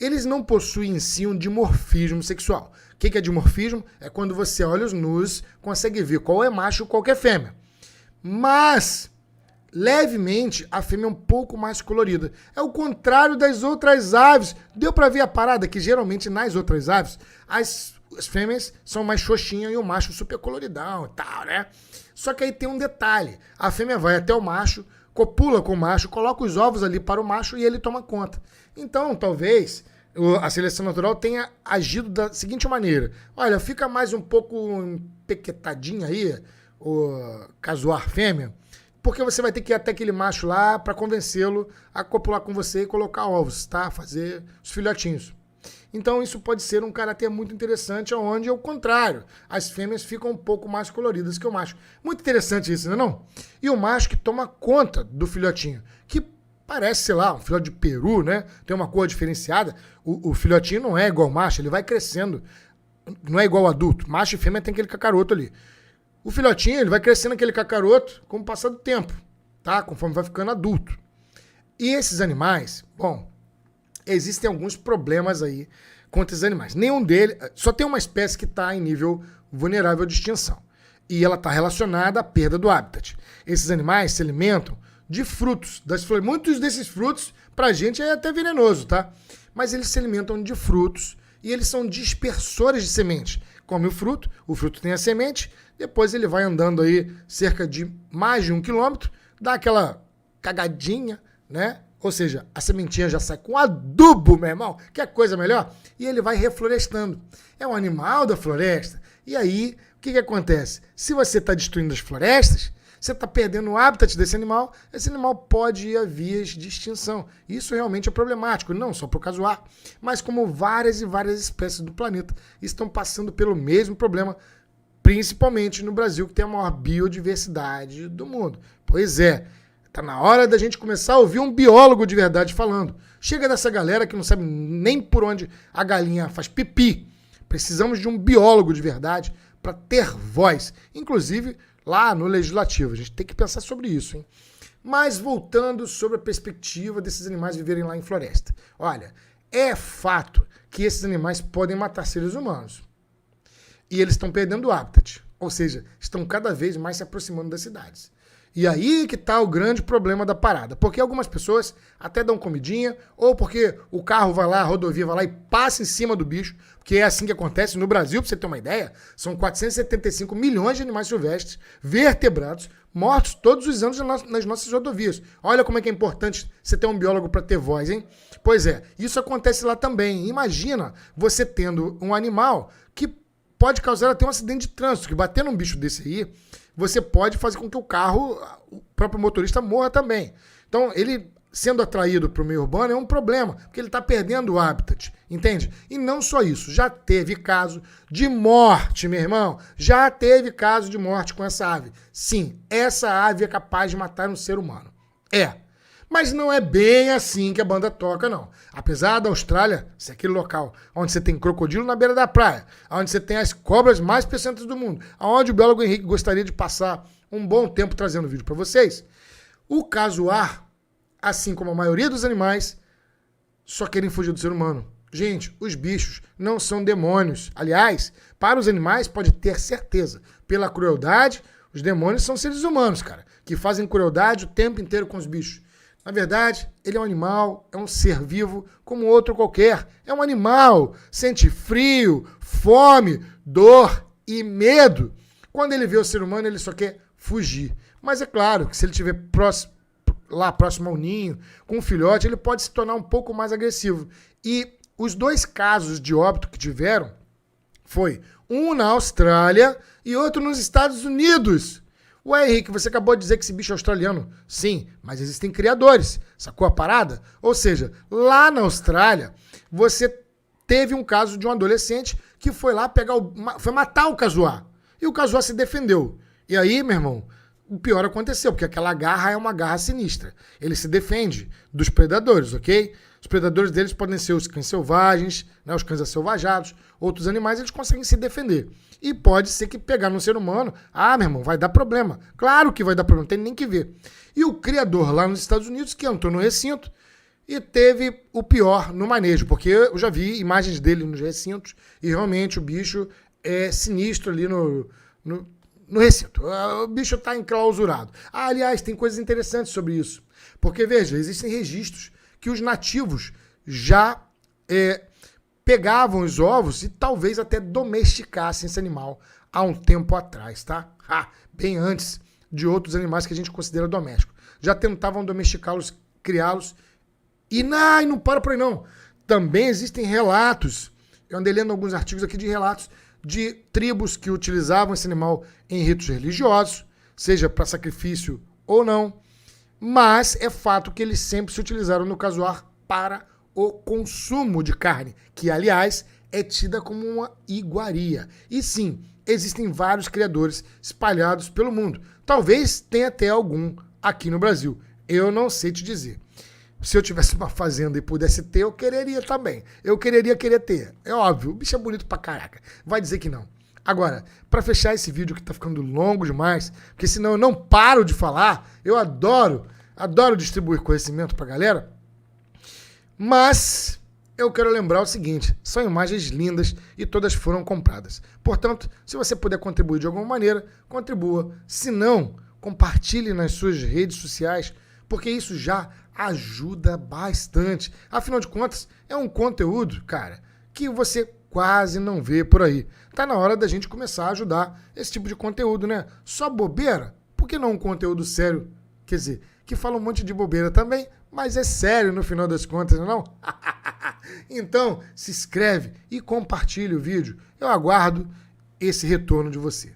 eles não possuem em si um dimorfismo sexual. O que é dimorfismo? É quando você olha os nus, consegue ver qual é macho e qual é fêmea. Mas, levemente, a fêmea é um pouco mais colorida. É o contrário das outras aves. Deu pra ver a parada que geralmente nas outras aves, as fêmeas são mais xoxinhas e o macho super coloridão e tal, né? Só que aí tem um detalhe. A fêmea vai até o macho, copula com o macho, coloca os ovos ali para o macho e ele toma conta. Então, talvez a seleção natural tenha agido da seguinte maneira. Olha, fica mais um pouco empequetadinha aí, o casuar fêmea, porque você vai ter que ir até aquele macho lá para convencê-lo a copular com você e colocar ovos, tá? Fazer os filhotinhos. Então isso pode ser um caráter muito interessante, onde é o contrário. As fêmeas ficam um pouco mais coloridas que o macho. Muito interessante isso, não é não? E o macho que toma conta do filhotinho, que parece, sei lá, um filhote de peru, né? Tem uma cor diferenciada. O filhotinho não é igual ao macho, ele vai crescendo. Não é igual ao adulto. Macho e fêmea tem aquele cacaroto ali. O filhotinho, ele vai crescendo aquele cacaroto com o passar do tempo, tá? Conforme vai ficando adulto. E esses animais, bom, existem alguns problemas aí contra esses animais. Nenhum deles, só tem uma espécie que está em nível vulnerável de extinção. E ela está relacionada à perda do habitat. Esses animais se alimentam de frutos, das flores. Muitos desses frutos, pra gente, é até venenoso, tá? Mas eles se alimentam de frutos e eles são dispersores de semente. Come o fruto tem a semente, depois ele vai andando aí cerca de mais de 1 quilômetro, dá aquela cagadinha, né? Ou seja, a sementinha já sai com adubo, meu irmão, que é coisa melhor, e ele vai reflorestando. É um animal da floresta. E aí, o que acontece? Se você está destruindo as florestas, você está perdendo o habitat desse animal, esse animal pode ir a vias de extinção. Isso realmente é problemático, não só para o casuar, mas como várias e várias espécies do planeta estão passando pelo mesmo problema, principalmente no Brasil, que tem a maior biodiversidade do mundo. Pois é, tá na hora da gente começar a ouvir um biólogo de verdade falando. Chega dessa galera que não sabe nem por onde a galinha faz pipi. Precisamos de um biólogo de verdade para ter voz. Inclusive, lá no Legislativo. A gente tem que pensar sobre isso, hein? Mas voltando sobre a perspectiva desses animais viverem lá em floresta. Olha, é fato que esses animais podem matar seres humanos. E eles estão perdendo o habitat. Ou seja, estão cada vez mais se aproximando das cidades. E aí que está o grande problema da parada. Porque algumas pessoas até dão comidinha, ou porque o carro vai lá, a rodovia vai lá e passa em cima do bicho, porque é assim que acontece no Brasil, para você ter uma ideia, são 475 milhões de animais silvestres, vertebrados, mortos todos os anos nas nossas rodovias. Olha como é que é importante você ter um biólogo para ter voz, hein? Pois é, isso acontece lá também. Imagina você tendo um animal que pode causar até um acidente de trânsito, que bater num bicho desse aí, você pode fazer com que o carro, o próprio motorista, morra também. Então, ele sendo atraído para o meio urbano é um problema, porque ele está perdendo o habitat, entende? E não só isso, já teve caso de morte, meu irmão, já teve caso de morte com essa ave. Sim, essa ave é capaz de matar um ser humano. É. Mas não é bem assim que a banda toca, não. Apesar da Austrália ser aquele local onde você tem crocodilo na beira da praia, onde você tem as cobras mais peçonhentas do mundo, onde o biólogo Henrique gostaria de passar um bom tempo trazendo vídeo para vocês, o casuar, assim como a maioria dos animais, só querem fugir do ser humano. Gente, os bichos não são demônios. Aliás, para os animais pode ter certeza, pela crueldade, os demônios são seres humanos, cara, que fazem crueldade o tempo inteiro com os bichos. Na verdade, ele é um animal, é um ser vivo como outro qualquer. É um animal, sente frio, fome, dor e medo. Quando ele vê o ser humano, ele só quer fugir. Mas é claro que se ele estiver próximo ao ninho, com um filhote, ele pode se tornar um pouco mais agressivo. E os 2 casos de óbito que tiveram foi um na Austrália e outro nos Estados Unidos. Ué, Henrique, você acabou de dizer que esse bicho é australiano. Sim, mas existem criadores. Sacou a parada? Ou seja, lá na Austrália, você teve um caso de um adolescente que foi lá foi matar o casuar. E o casuar se defendeu. E aí, meu irmão, o pior aconteceu, porque aquela garra é uma garra sinistra. Ele se defende dos predadores, ok? Os predadores deles podem ser os cães selvagens, né, os cães acelvajados, outros animais, eles conseguem se defender. E pode ser que pegar no ser humano, meu irmão, vai dar problema. Claro que vai dar problema, não tem nem que ver. E o criador lá nos Estados Unidos, que entrou no recinto, e teve o pior no manejo, porque eu já vi imagens dele nos recintos e realmente o bicho é sinistro ali no recinto. O bicho está enclausurado. Aliás, tem coisas interessantes sobre isso. Porque, veja, existem registros que os nativos já pegavam os ovos e talvez até domesticassem esse animal há um tempo atrás, tá? Bem antes de outros animais que a gente considera domésticos. Já tentavam domesticá-los, criá-los e não para por aí não. Também existem relatos, eu andei lendo alguns artigos aqui de relatos de tribos que utilizavam esse animal em ritos religiosos, seja para sacrifício ou não, mas é fato que eles sempre se utilizaram no casuar para o consumo de carne, que, aliás, é tida como uma iguaria. E sim, existem vários criadores espalhados pelo mundo. Talvez tenha até algum aqui no Brasil. Eu não sei te dizer. Se eu tivesse uma fazenda e pudesse ter, eu quereria também. Eu querer ter. É óbvio, o bicho é bonito pra caraca. Vai dizer que não. Agora, pra fechar esse vídeo que tá ficando longo demais, porque senão eu não paro de falar, eu adoro distribuir conhecimento pra galera, mas eu quero lembrar o seguinte, são imagens lindas e todas foram compradas. Portanto, se você puder contribuir de alguma maneira, contribua. Se não, compartilhe nas suas redes sociais, porque isso já ajuda bastante. Afinal de contas, é um conteúdo, cara, que você quase não vê por aí. Tá na hora da gente começar a ajudar esse tipo de conteúdo, né? Só bobeira? Por que não um conteúdo sério? Quer dizer, que fala um monte de bobeira também, mas é sério no final das contas, não? Então, se inscreve e compartilhe o vídeo. Eu aguardo esse retorno de você.